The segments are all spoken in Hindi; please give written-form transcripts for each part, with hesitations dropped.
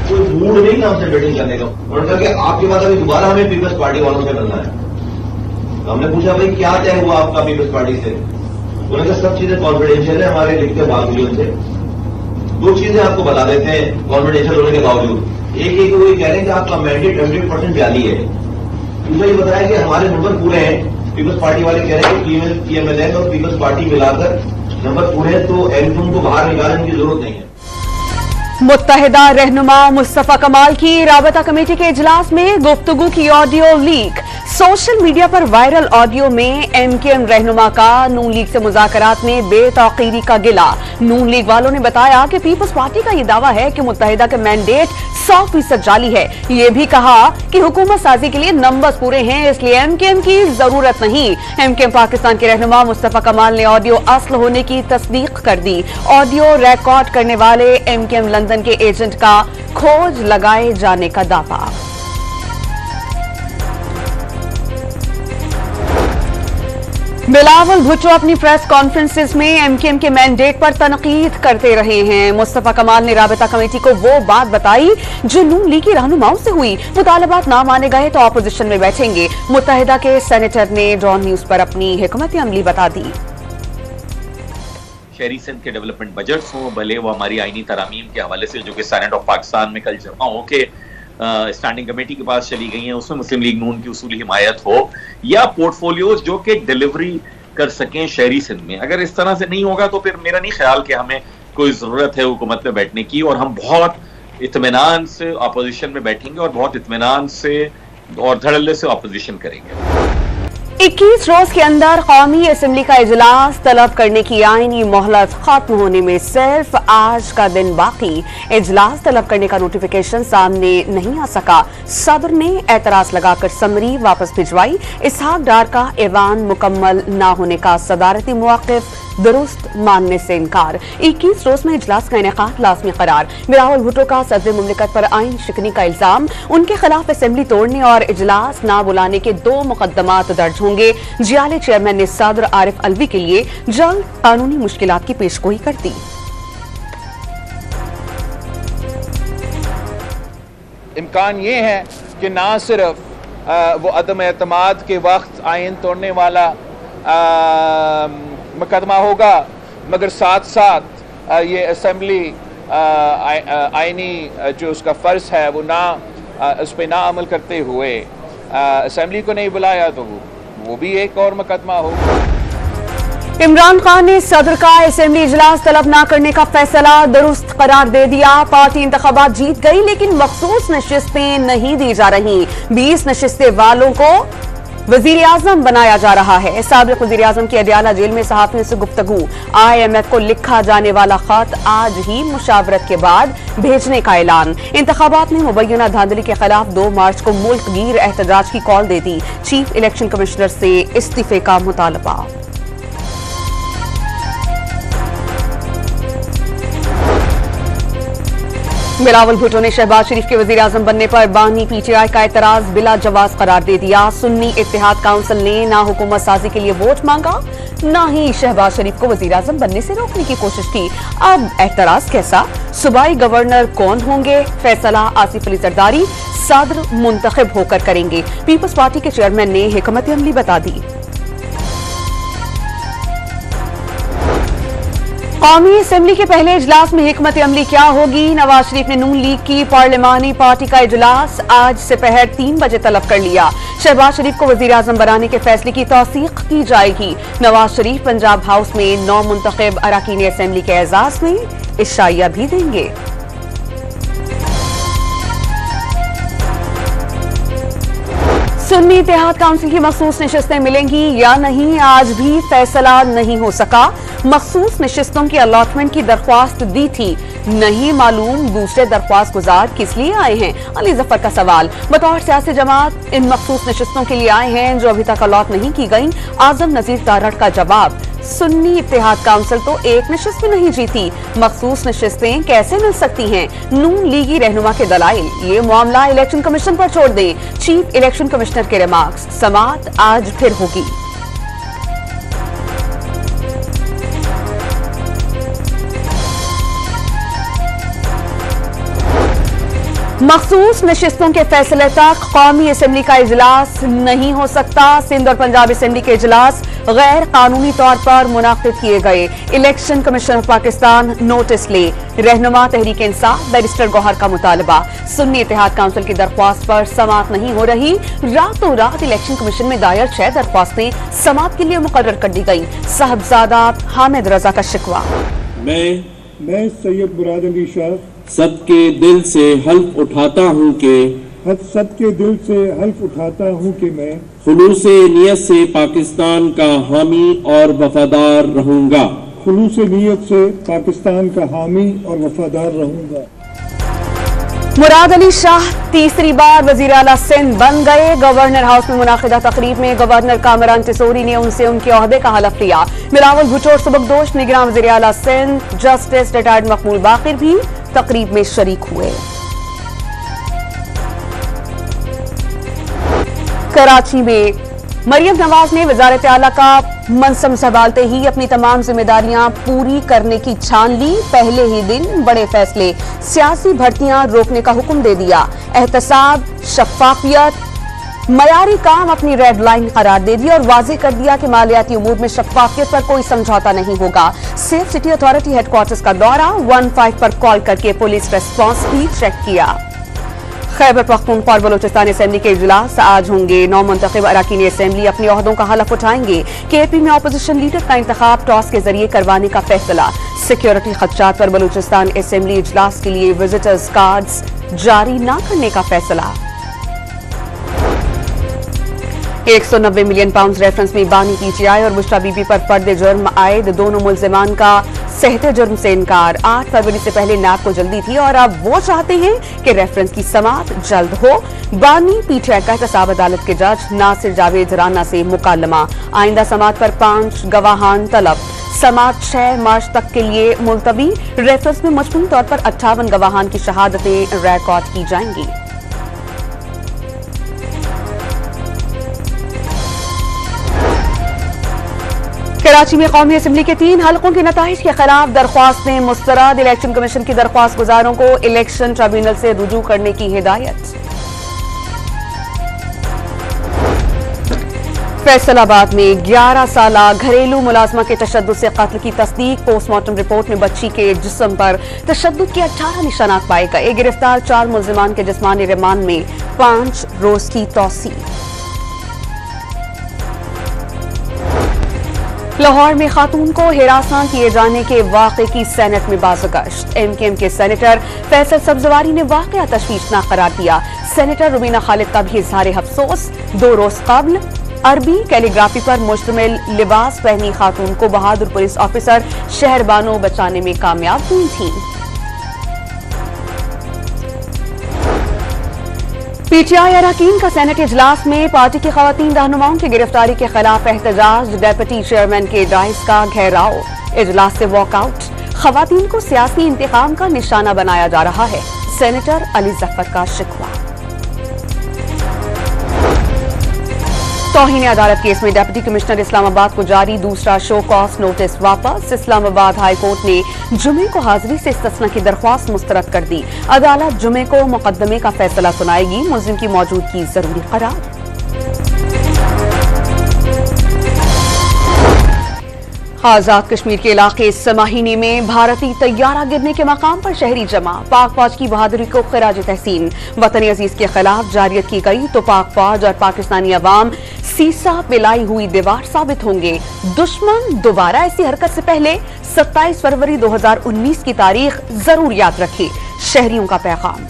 कोई मूड नहीं ना हमसे मीटिंग करने का। उन्होंने कहा कि आपके बाद अभी दोबारा हमें पीपल्स पार्टी वालों से मिलना है। तो हमने पूछा भाई क्या तय हुआ आपका पीपल्स पार्टी से? उन्होंने कहा सब चीजें कॉन्फिडेंशियल है हमारे लिखते बावजूद से। दो चीजें आपको बता देते हैं कॉन्फिडेंशियल होने के बावजूद। एक वो ये कह रहे हैं कि आपका मैंडेट 100% जाली है। दूसरा ये बताया कि हमारे नंबर पूरे हैं। पीपल्स पार्टी वाले कह रहे हैं कि पीएमएलएन और पीपल्स पार्टी मिलाकर नंबर पूरे हैं, तो एमक्यूएम को बाहर निकालने की जरूरत नहीं है। मुत्तहिदा रहनुमा मुस्तफा कमाल की राबता कमेटी के इजलास में गुफ्तगू की ऑडियो लीक। सोशल मीडिया पर वायरल ऑडियो में एमकेएम रहनुमा का नून लीग से मुज़ाकरात में बेतौकीरी का गिला। नून लीग वालों ने बताया कि पीपल्स पार्टी का यह दावा है कि मुत्तहिदा के मैंडेट 100% जाली है। ये भी कहा कि हुकूमत साजी के लिए नंबर्स पूरे हैं, इसलिए एमकेएम की जरूरत नहीं। एमकेएम पाकिस्तान के रहनुमा मुस्तफा कमाल ने ऑडियो असल होने की तस्दीक कर दी। ऑडियो रिकॉर्ड करने वाले एमकेएम लंदन के एजेंट का खोज लगाए जाने का दावा। बिलावल भुट्टो अपनी प्रेस कॉन्फ्रेंसेस में एमकेएम के मैंडेट पर तनकीद करते रहे हैं। मुस्तफा कमाल ने राबता कमेटी को वो बात बताई जो नून लीग की रहनुमाओं से हुई। मुतालबात ना माने गए तो ऑपोजिशन में बैठेंगे। मुत्तहिदा के सेनेटर ने डॉन न्यूज पर अपनी हिकमत अमली बता दी। शहरी सिंध के डेवलपमेंट बजट्स हों, भले वो हमारी आईनी तरामीम के हवाले से जो कि सेनेट ऑफ पाकिस्तान में कल जमा होके स्टैंडिंग कमेटी के पास चली गई हैं, उसमें मुस्लिम लीग नून की उसूली हिमायत हो, या पोर्टफोलियोज जो कि डिलीवरी कर सकें शहरी सिंध में। अगर इस तरह से नहीं होगा तो फिर मेरा नहीं ख्याल कि हमें कोई जरूरत है हुकूमत में बैठने की, और हम बहुत इत्मीनान से अपोजिशन में बैठेंगे और बहुत इत्मीनान से और धड़ल्ले से अपोजिशन करेंगे। 21 रोज के अंदर कौमी असम्बली का इजलास तलब करने की आईनी मोहलत खत्म होने में सिर्फ आज का दिन बाकी। इजलास तलब करने का नोटिफिकेशन सामने नहीं आ सका। सदर ने एतराज लगाकर समरी वापस भिजवाई। इसहाक डार का ऐवान मुकम्मल ना होने का सदारती मौक़िफ़ दुरुस्त मानने से इनकार। 21 रोज में इजलास का इनेकाद लाजमी करार। बिलावल भुट्टो का सदर मुमलिकत पर आइन शिकनी का इल्जाम। उनके खिलाफ असेंबली तोड़ने और इजलास ना बुलाने के 2 मुकदमात दर्ज होंगे। जियाले चेयरमैन ने सदर आरिफ अलवी के लिए जल्द कानूनी मुश्किलात की पेशगोई कर दी। इम्कान ये है कि ना सिर्फ वो अदम एतमाद के वक्त आइन तोड़ने वाला मुकदमा होगा, मगर साथ साथ ये असेंबली आइनी जो उसका फ़र्ज है वो ना उस पर ना अमल करते हुए असेंबली को नहीं बुलाया तो वो भी एक और मुकदमा होगा। इमरान खान ने सदर का असेंबली इजलास तलब न करने का फैसला दुरुस्त करार दे दिया। पार्टी इंतखाबात जीत गई लेकिन मखसूस नशिस्तें नहीं दी जा रही। 20 नशिस्तें वालों को वजीर आजम बनाया जा रहा है। साबिक वजीर आजम की अडियाला जेल में सहाफियों से गुफ्तगू। IMF को लिखा जाने वाला खत आज ही मुशावरत के बाद भेजने का ऐलान। इंतखाबात में मुबैना धांधली के खिलाफ 2 मार्च को मुल्क गीर एहतजाज की कॉल दे दी। चीफ इलेक्शन कमिश्नर से इस्तीफे का मुतालबा। बिलावल भुट्टो ने शहबाज शरीफ के वजीर आजम बनने पर बानी PTI का एतराज बिला जवाज करार दे दिया। सुन्नी इत्तेहाद काउंसिल ने ना हुकूमत साजी के लिए वोट मांगा, ना ही शहबाज शरीफ को वजीर आजम बनने से रोकने की कोशिश की। अब एतराज कैसा? सूबाई गवर्नर कौन होंगे? फैसला आसिफ अली जरदारी सदर मुंतखब होकर करेंगे। पीपल्स पार्टी के चेयरमैन ने हिकमत अमली बता दी। कौमी असेंबली के पहले इजलास में हिकमत अमली क्या होगी? नवाज शरीफ ने नून लीग की पार्लिमानी पार्टी का इजलास आज दोपहर 3 बजे तलब कर लिया। शहबाज शरीफ को वजीर आजम बनाने के फैसले की तौसीक की जाएगी। नवाज शरीफ पंजाब हाउस में 9 मुंतखब अरकान असेंबली के एजाज में इशाइया भी देंगे। सुन्नी इत्तेहाद काउंसिल की मखसूस नशिस्तें मिलेंगी या नहीं, आज भी फैसला नहीं हो सका। मखसूस नशिस्तों की अलॉटमेंट की दरख्वास्त दी थी, नहीं मालूम दूसरे दरख्वास्त गुजार किस लिए आए हैं। अली जफर का सवाल। बतौर सियासी जमात इन मखसूस नशिस्तों के लिए आए हैं जो अभी तक अलॉट नहीं की गई। आजम नजीर तारड़ का जवाब, सुन्नी इत्तेहाद काउंसिल तो एक नशिस्त भी नहीं जीती, मखसूस नशिस्तें कैसे मिल सकती हैं? नून लीगी रहनुमा के दलाइल, ये मामला इलेक्शन कमीशन पर छोड़ दें। चीफ इलेक्शन कमिश्नर के रिमार्क्स। समाअत आज फिर होगी। मखसूस नशिस्तों के फैसले तक कौमी असेंबली का इजलास नहीं हो सकता। सिंध और पंजाब असेंबली के इजलास गैर कानूनी तौर पर मुनाकिद किए गए। Election commission of Pakistan notice ले। रहनुमा तहरीक इंसाफ बैरिस्टर गौहर का मुतालबा। सुन्नी इत्तेहाद काउंसिल की दरख्वास्त पर समाअत नहीं हो रही। रातों रात इलेक्शन कमीशन में दायर 6 दरख्वास्तें समाअत के लिए मुकर्रर कर दी गई। साहबजादा हामिद रजा का शिकवा। मैं सैयद मुराद अली शाह सबके दिल से हल्फ उठाता हूँ कि मैं खुलूसे नियत से पाकिस्तान का हामी और वफादार रहूँगा। मुराद अली शाह तीसरी बार वजीर आला सिंध बन गए। गवर्नर हाउस में मुनाकिदा तकरीब में गवर्नर कामरान तिसोरी ने उनसे उनके ओहदे का हलफ लिया। बिलावल भुट्टो और सुबकदोश निगरान वजीर आला सिंध जस्टिस रिटायर्ड मकबूल बाकिर भी तकरीब में शरीक हुए। कराची में मरियम नवाज ने वजारत आला का मनसब संभालते ही अपनी तमाम जिम्मेदारियां पूरी करने की ठान ली। पहले ही दिन बड़े फैसले, सियासी भर्तियां रोकने का हुक्म दे दिया। एहतसाब, शफाफियत, मयारी काम अपनी रेड लाइन करार दे दी और वाजे कर दिया कि मालियाती उमूर में शफाफियत पर कोई समझौता नहीं होगा। सेफ सिटी अथॉरिटी हेडक्वार्टर्स का दौरा, 15 पर कॉल करके पुलिस रेस्पॉन्स भी चेक किया। खैबर पख्तूनख्वा और बलोचिस्तान असेंबली के इजलास आज होंगे। 9 मुंतखब अरकान असेंबली अपने ओहदों का हलफ उठाएंगे। केपी में अपोजिशन लीडर का इंतखाब टॉस के जरिए करवाने का फैसला। सिक्योरिटी खदशात पर बलोचिस्तान असेंबली इजलास के लिए विजिटर्स कार्ड्स जारी न करने का फैसला। 190 मिलियन पाउंड रेफरेंस में बानी पीटीआई और बुशरा बीबी पर फर्द जुर्म आयद। दोनों मुल्जिमान का सहते जुर्म से इनकार। 8 फरवरी से पहले नैब को जल्दी थी और अब वो चाहते हैं कि रेफरेंस की समाअत जल्द हो। बानी पीटीआई का एहतसाब अदालत के जज नासिर जावेद राना से मुकालमा। आइंदा समाअत पर 5 गवाहान तलब। समाअत 6 मार्च तक के लिए मुलतवी। रेफरेंस में मजमूई तौर पर 58 गवाहान की शहादतें रिकॉर्ड की जाएंगी। कराची में कौमी असेंबली के 3 हलकों के नताइज के खिलाफ दरख्वास्तें मुस्तरद। इलेक्शन कमीशन की दरख्वास्त गुजारों को इलेक्शन ट्रिब्यूनल से रुजू करने की हिदायत। फैसलाबाद में 11 साला घरेलू मुलाजमा के तशद्दुद से कत्ल की तस्दीक। पोस्टमार्टम रिपोर्ट में बच्ची के जिस्म पर तशद्दुद के 18 निशानात पाए गए। गिरफ्तार 4 मुल्जिमान के जिस्मानी रिमांड में 5 रोज की तौसी। लाहौर में खातून को हिरासत किए जाने के वाक़े की सेनेट में बाज़गश्त। एमकेएम के सेनेटर फैसल सब्जवारी ने वाक़या तशवीशनाक करार दिया। सेनेटर रुबीना खालिद का भी इजहार अफसोस। 2 रोज कबल अरबी कैलीग्राफी पर मुश्तमिल लिबास पहनी खातून को बहादुर पुलिस ऑफिसर शहरबानो बचाने में कामयाब हुई थी। पीटीआई अरकान का सेनेट इजलास में पार्टी की खवातीन रहनुमाओं की गिरफ्तारी के खिलाफ एहतजाज। डिप्टी चेयरमैन के डाइस का घेराव। इजलास से वॉकआउट। खवातीन को सियासी इंतकाम का निशाना बनाया जा रहा है। सेनेटर अली जफर का शिकवा। तौहीन अदालत केस में डिप्टी कमिश्नर इस्लामाबाद को जारी दूसरा शो कॉज नोटिस वापस। इस्लामाबाद हाई कोर्ट ने जुमे को हाजिरी से इस्तिस्ना की दरख्वास्त मुस्तरद कर दी। अदालत जुमे को मुकदमे का फैसला सुनाएगी। मुल्जिम की मौजूदगी जरूरी करार। आजाद कश्मीर के इलाके इस माहीने में भारतीय तैयारा गिरने के मकाम पर शहरी जमा। पाक फौज की बहादुरी को खिराज तहसीन। वतन अजीज के खिलाफ जारियत की गई तो पाक फौज और पाकिस्तानी अवाम सीसा पिलाई हुई दीवार साबित होंगे। दुश्मन दोबारा ऐसी हरकत से पहले 27 फरवरी 2019 की तारीख जरूर याद रखे। शहरियों का पैगाम।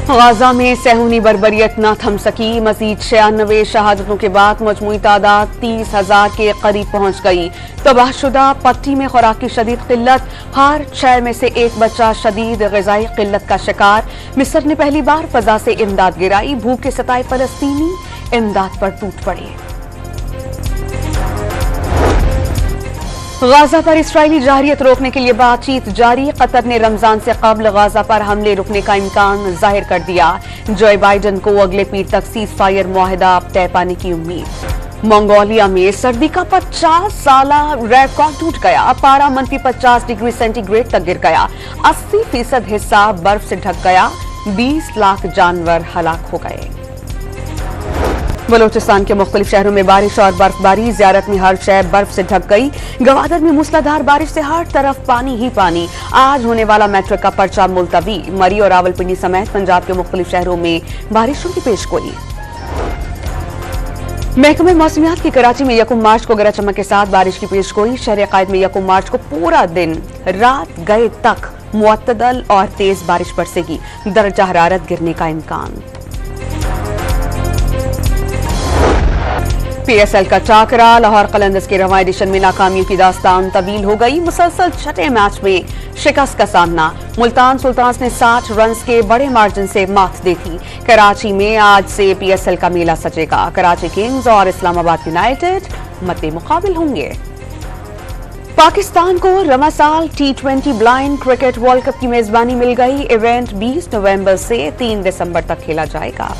गाजा में सहूनी बर्बरियत न थम सकी। मजीद 96 शहादतों के बाद मजमूई तादाद 30,000 के करीब पहुंच गई। तबाहशुदा पट्टी में खुराक की शदीद किल्लत। हर 6 में से 1 बच्चा शदीद ग़िज़ाई किल्लत का शिकार। मिस्र ने पहली बार फजा से इमदाद गिराई। भूख के सताए फलस्तीनी इमदाद पर टूट पड़े। गाजा पर इस्राएली जारियत रोकने के लिए बातचीत जारी। कतर ने रमजान से कबल गाजा पर हमले रुकने का इम्कान जाहिर कर दिया। जो बाइडन को अगले पीर तक सीज फायर मुआहदा तय पाने की उम्मीद। मंगोलिया में सर्दी का 50 साला रिकॉर्ड टूट गया। पारा -50 डिग्री सेंटीग्रेड तक गिर गया। 80% हिस्सा बर्फ से ढक गया। 20 लाख जानवर हलाक हो गए। बलूचिस्तान के मुख्तलिफ शहरों में बारिश और बर्फबारी। ज़ियारत में हर शहर बर्फ से ढक गई। गवादर में मूसलाधार बारिश से हर तरफ पानी ही पानी। आज होने वाला मैट्रिक का पर्चा मुलतवी। मरी और रावलपिंडी समेत पंजाब के मुख्तलिफ शहरों में बारिशों की पेशगोई। महकमे मौसमियात की कराची में 1 मार्च को गरज चमक के साथ बारिश की पेशगोई। शहर अकायद में 1 मार्च को पूरा दिन रात गए तक मुअत्तदल और तेज बारिश बरसेगी। दर्जा हरारत गिरने का इम्कान। PSL का टाकरा। लाहौर कलंदर्स के रवां एडिशन में नाकामियों की दास्तान तवील हो गई। मुसलसल छठे मैच में शिकस्त का सामना। मुल्तान सुल्तान्स ने 60 रन के बड़े मार्जिन से मात दी थी। कराची में आज से PSL का मेला सजेगा। कराची किंग्स और इस्लामाबाद यूनाइटेड मद्दे मुकाबिल होंगे। पाकिस्तान को रवा साल T20 blind cricket world cup की मेजबानी मिल गई। इवेंट 20 नवंबर से 3 दिसंबर तक खेला जाएगा।